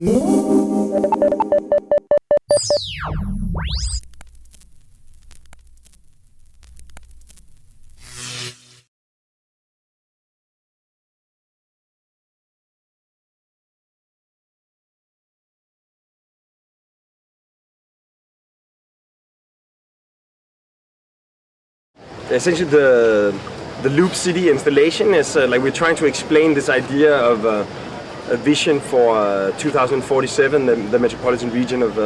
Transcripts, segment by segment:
Essentially, the Loop City installation is like we're trying to explain this idea of a vision for 2047, the metropolitan region of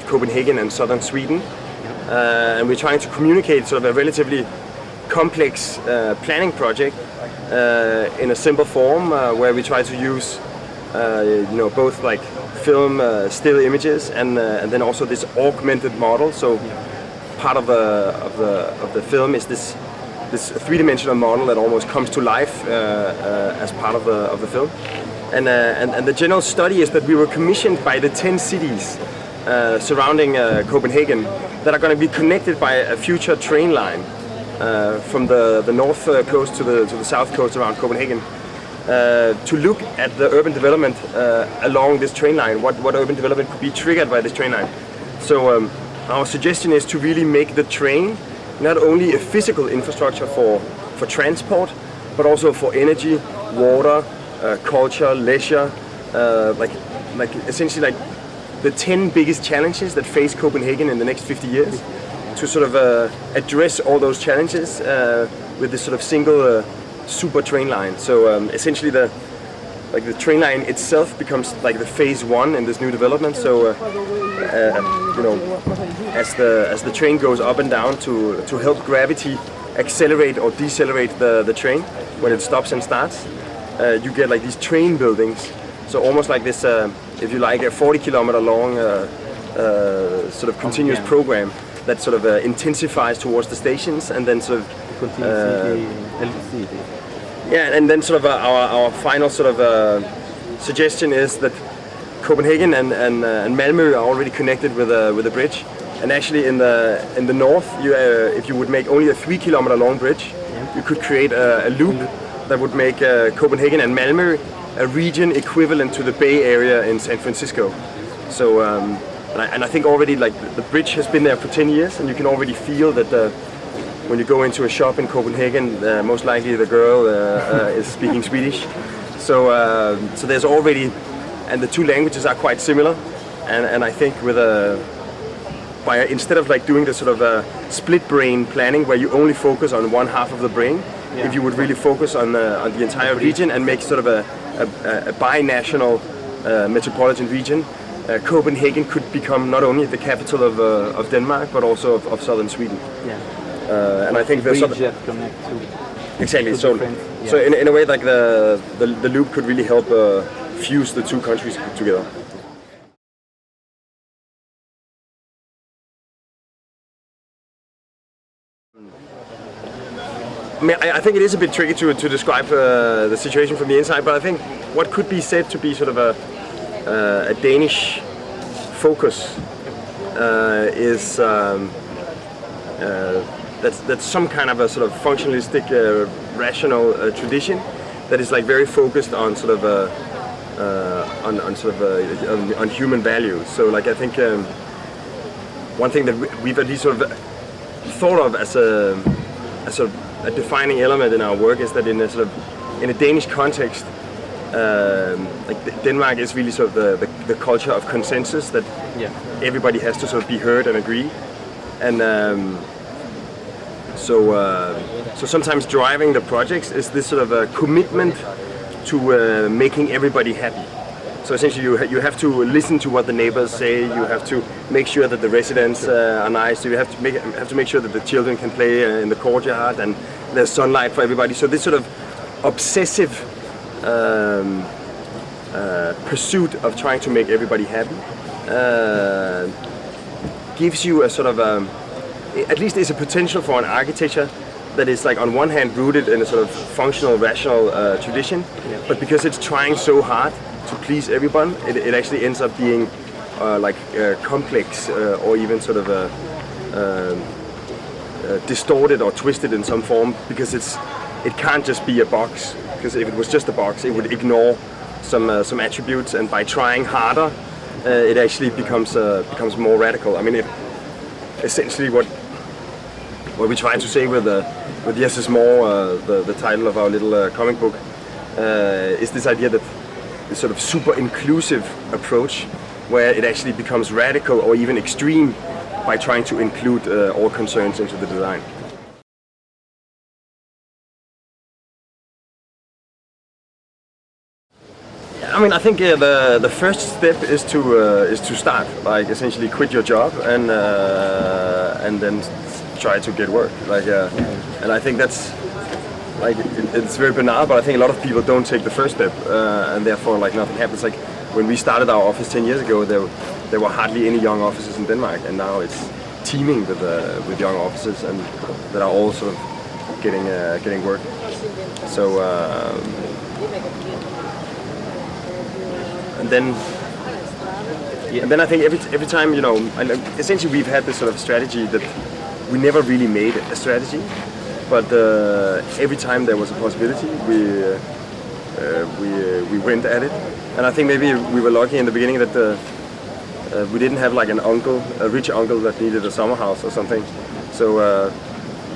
Copenhagen and southern Sweden, and we're trying to communicate sort of a relatively complex planning project in a simple form, where we try to use both like film still images and then also this augmented model. So part of the film is this three-dimensional model that almost comes to life as part of the film. And the general study is that we were commissioned by the 10 cities surrounding Copenhagen that are going to be connected by a future train line from the north coast to the south coast around Copenhagen, to look at the urban development along this train line, what urban development could be triggered by this train line. So our suggestion is to really make the train not only a physical infrastructure for transport, but also for energy, water, culture, leisure, like essentially like the 10 biggest challenges that face Copenhagen in the next 50 years, to sort of address all those challenges with this sort of single super train line. So essentially the train line itself becomes like the phase one in this new development. So as the train goes up and down to help gravity accelerate or decelerate the train when it stops and starts, you get like these train buildings. So almost like this, if you like, a 40-kilometer long sort of continuous program that sort of intensifies towards the stations, and then sort of yeah, and then sort of our final sort of suggestion is that Copenhagen and Malmö are already connected with a bridge, and actually in the north, if you would make only a 3-kilometer long bridge, you could create a loop that would make Copenhagen and Malmö a region equivalent to the Bay Area in San Francisco. So and I think already like the bridge has been there for 10 years, and you can already feel that when you go into a shop in Copenhagen, most likely the girl is speaking Swedish. So there's already, and the two languages are quite similar, and I think with instead of like doing the sort of split brain planning where you only focus on one half of the brain, if you would really focus on the entire region and make sort of a bi-national metropolitan region, Copenhagen could become not only the capital of Denmark but also of southern Sweden. And I think there's exactly. So in a way, like the loop could really help fuse the two countries together. I mean, I think it is a bit tricky to describe the situation from the inside, but I think what could be said to be sort of a Danish focus is that's some kind of a sort of functionalistic, rational tradition that is like very focused on sort of on human values. So like I think one thing that we've at least sort of thought of as a defining element in our work is that in a Danish context, like Denmark is really sort of the culture of consensus, that everybody has to sort of be heard and agree, and so sometimes driving the projects is this sort of a commitment to making everybody happy. So essentially you have to listen to what the neighbors say, you have to make sure that the residents are nice, so you have to make sure that the children can play in the courtyard and there's sunlight for everybody. So this sort of obsessive pursuit of trying to make everybody happy gives you a sort of at least there's a potential for an architecture that is like on one hand rooted in a sort of functional, rational tradition, but because it's trying so hard to please everyone, it actually ends up being complex or even sort of distorted or twisted in some form, because it can't just be a box, because if it was just a box it would ignore some attributes, and by trying harder, it actually becomes more radical. I mean, essentially what we try to say with Yes is More, the title of our little comic book, is this idea that this sort of super inclusive approach, where it actually becomes radical or even extreme by trying to include all concerns into the design. I mean, I think the first step is to start, like essentially quit your job and then try to get work. Like, and I think that's like it's very banal, but I think a lot of people don't take the first step, and therefore like nothing happens. Like when we started our office 10 years ago, there were hardly any young offices in Denmark, and now it's teeming with young offices and that are all sort of getting work. So. And then I think every time, you know, essentially we've had this sort of strategy that we never really made a strategy, but every time there was a possibility, we went at it. And I think maybe we were lucky in the beginning that we didn't have like a rich uncle that needed a summer house or something. So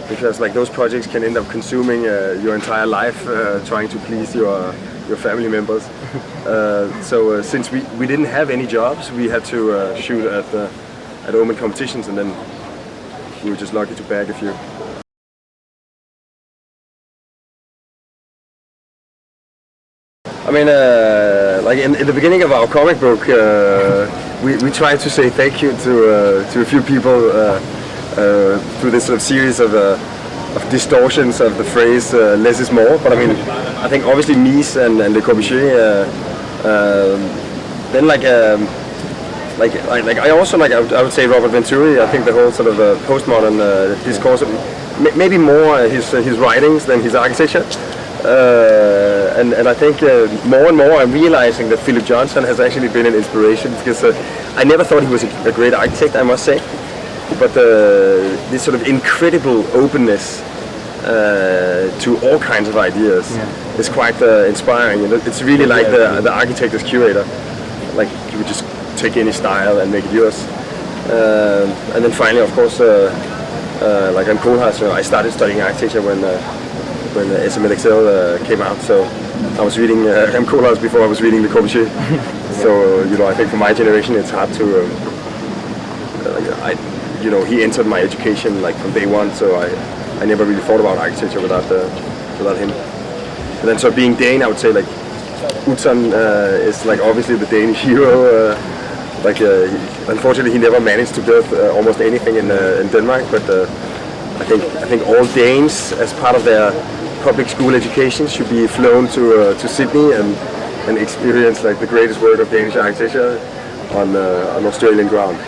because like those projects can end up consuming your entire life trying to please your family members. So since we didn't have any jobs, we had to shoot at open competitions, and then we were just lucky to bag a few. I mean, like in the beginning of our comic book, we tried to say thank you to a few people through this sort of series of distortions of the phrase "less is more." But I mean, I think obviously Mies and Le Corbusier. Then I also I would say Robert Venturi. I think the whole sort of postmodern discourse, maybe more his writings than his architecture. And I think more and more I'm realizing that Philip Johnson has actually been an inspiration, because I never thought he was a great architect, I must say. But this sort of incredible openness to all kinds of ideas is quite inspiring. You know, it's really like the architect as curator. Like you would just take any style and make it yours. And then finally, of course, like I'm Koolhaas. I started studying architecture when SML Excel came out. So I was reading M. Koolhaas before I was reading Le Corbusier. So you know, I think for my generation, it's hard to. You know, he entered my education like from day one, so I never really thought about architecture without him. And then so being Dane, I would say like Utzon is like obviously the Danish hero. Unfortunately, he never managed to build almost anything in Denmark. But I think all Danes, as part of their public school education, should be flown to Sydney and experience like the greatest work of Danish architecture on Australian ground.